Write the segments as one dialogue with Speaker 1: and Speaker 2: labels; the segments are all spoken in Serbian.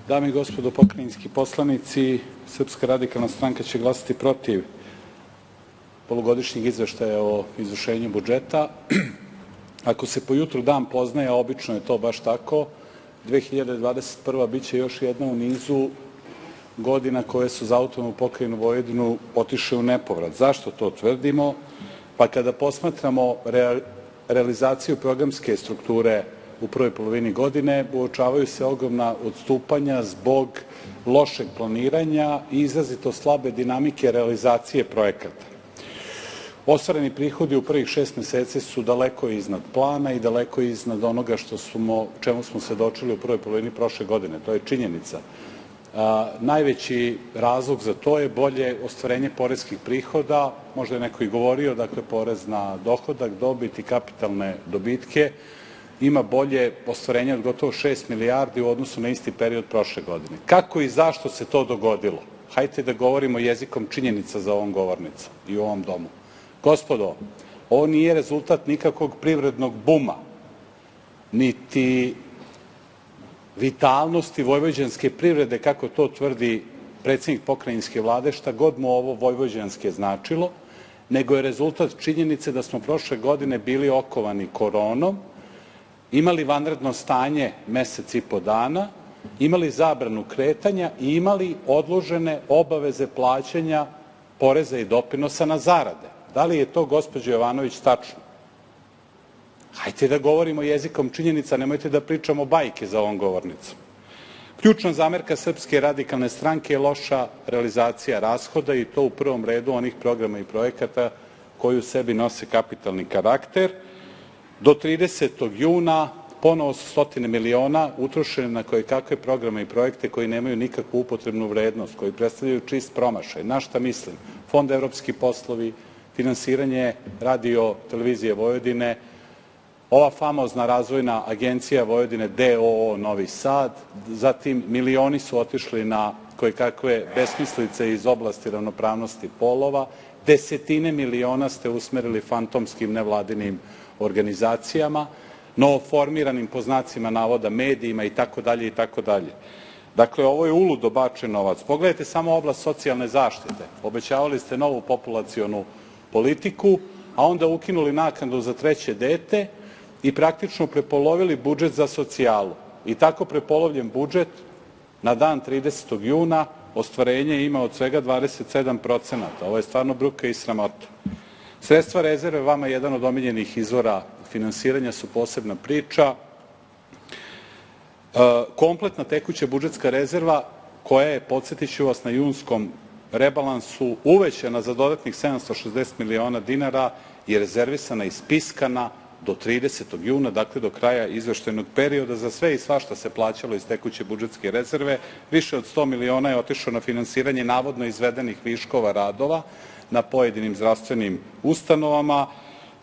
Speaker 1: Dame i gospodo pokrajinski poslanici, Srpska radikalna stranka će glasati protiv polugodišnjeg izveštaja o izvršenju budžeta. Ako se po jutru dan poznaje, a obično je to baš tako, 2021. biće još jedna u nizu godina koje su za autonomnu pokrajinu Vojvodinu otišle u nepovrat. Zašto to tvrdimo? Pa kada posmatramo realizaciju programske strukture u prvoj polovini godine, uočavaju se ogromna odstupanja zbog lošeg planiranja i izrazito slabe dinamike realizacije projekata. Ostvareni prihodi u prvih 6 meseci su daleko iznad plana i daleko iznad onoga čemu smo svedočili u prvoj polovini prošle godine. To je činjenica. Najveći razlog za to je bolje ostvarenje poreskih prihoda, možda je neko i govorio, dakle porez na dohodak, dobit i kapitalne dobitke, ima bolje ostvarenje od gotovo 6 milijardi u odnosu na isti period prošle godine. Kako i zašto se to dogodilo? Hajde da govorimo jezikom činjenica za ovom govornicom i u ovom domu. Gospodo, ovo nije rezultat nikakvog privrednog buma, niti vitalnosti vojvođanske privrede, kako to tvrdi predsednik pokrajinske vlade, šta god mu ovo vojvođanske značilo, nego je rezultat činjenice da smo prošle godine bili okovani koronom, imali vanredno stanje mesec i po dana, imali zabranu kretanja i imali odložene obaveze plaćanja poreza i doprinosa na zarade. Da li je to, gospođo Jovanović, tačno? Hajde da govorimo jezikom činjenica, nemojte da pričamo bajke za ovom govornicom. Ključna zamerka Srpske radikalne stranke je loša realizacija rashoda i to u prvom redu onih programa i projekata koji u sebi nose kapitalni karakter. Do 30. juna ponovo su stotine miliona utrošene na kojekakve programe i projekte koji nemaju nikakvu upotrebnu vrednost, koji predstavljaju čist promašaj. Na šta mislim? Fond evropski poslovi, finansiranje radio televizije Vojvodine, ova famozna razvojna agencija Vojvodine DOO Novi Sad, zatim milioni su otišli na kojekakve besmislice iz oblasti ravnopravnosti polova, desetine miliona ste usmerili fantomskim nevladinim organizacijama, novoformiranim po znacima navoda medijima itd. itd. Dakle, ovo je uludo bačen novac. Pogledajte samo oblast socijalne zaštite. Obećavali ste novu populacionu politiku, a onda ukinuli naknadu za treće dete i praktično prepolovili budžet za socijalu. I tako prepolovljen budžet na dan 30. juna ostvarenje ima od svega 27%. Ovo je stvarno bruka i sramota. Sredstva rezerve, vama jedan od omiljenih izvora finansiranja, su posebna priča. Kompletna tekuća budžetska rezerva, koja je, podsjetiću vas, na junskom rebalansu uvećana za dodatnih 760 miliona dinara, je rezervisana i spiskana do 30. juna, dakle do kraja izveštajnog perioda. Za sve i svašta se plaćalo iz tekuće budžetske rezerve. Više od 100 miliona je otišlo na finansiranje navodno izvedenih viškova radova na pojedinim zdravstvenim ustanovama,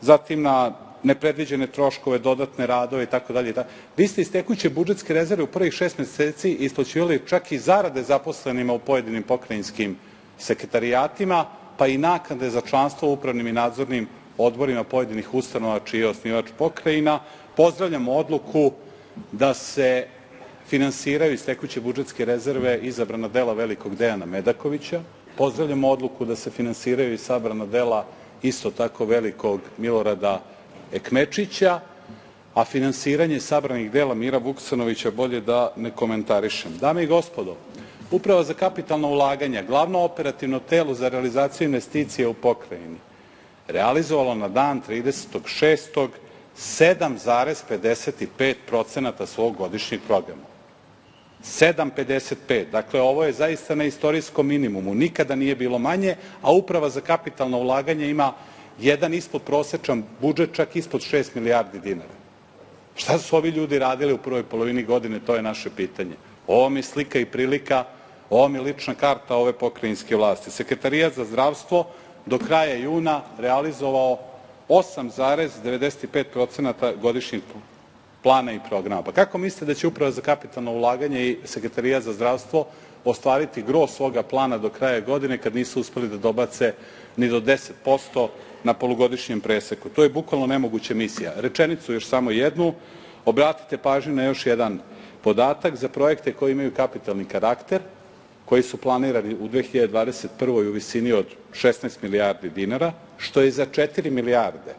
Speaker 1: zatim na nepredviđene troškove, dodatne radove itd. Vi ste iz tekuće budžetske rezerve u prvih 6 meseci isplaćivali čak i zarade zaposlenima u pojedinim pokrajinskim sekretarijatima, pa i naknade za članstvo u upravnim i nadzornim odborima pojedinih ustanova čiji je osnivač pokrajina. Pozdravljamo odluku da se finansiraju iz tekuće budžetske rezerve izabrana dela velikog Dejana Medakovića. Pozdravljamo odluku da se finansiraju i sabrana dela isto tako velikog Milorada Ekmečića, a finansiranje sabranih dela Mira Vuksanovića bolje da ne komentarišem. Dame i gospodo, Uprava za kapitalna ulaganja, glavno operativno telo za realizaciju investicija u pokrajini, realizovalo na dan 30.6. 7,55% svog godišnjeg programa. 7,55. Dakle, ovo je zaista na istorijskom minimumu. Nikada nije bilo manje, a Uprava za kapitalna ulaganja ima jedan ispod prosečan budžet, čak ispod 6 milijardi dinara. Šta su ovi ljudi radili u prvoj polovini godine, to je naše pitanje. Ovo mi je slika i prilika, ovo mi je lična karta ove pokrajinske vlasti. Sekretarijat za zdravstvo do kraja juna realizovao 8,95% godišnjeg plana i programa. Pa kako mislite da će Uprava za kapitalno ulaganje i Sekretarijat za zdravstvo ostvariti gro svoga plana do kraja godine kad nisu uspeli da dobace ni do 10% na polugodišnjem preseku? To je bukvalno nemoguća misija. Rečenicu još samo jednu. Obratite pažnju na još jedan Podatak za projekte koji imaju kapitalni karakter, koji su planirani u 2021. u visini od 16 milijardi dinara, što je za 4 milijarde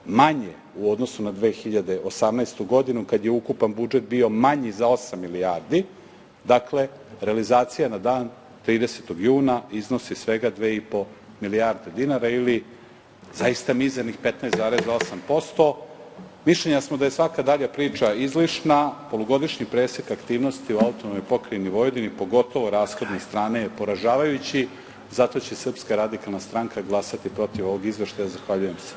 Speaker 1: manje u odnosu na 2018. godinu, kad je ukupan budžet bio manji za 8 milijardi. Dakle, realizacija na dan 30. juna iznosi svega 2,5 milijarde dinara ili zaista mizernih 15,8%. Mišljenja smo da je svaka dalja priča izlišna. Polugodišnji presek aktivnosti u autonomnoj pokrajini Vojvodini, pogotovo rashodne strane, je poražavajući. Zato će Srpska radikalna stranka glasati protiv ovog izveštaja. Zahvaljujem se.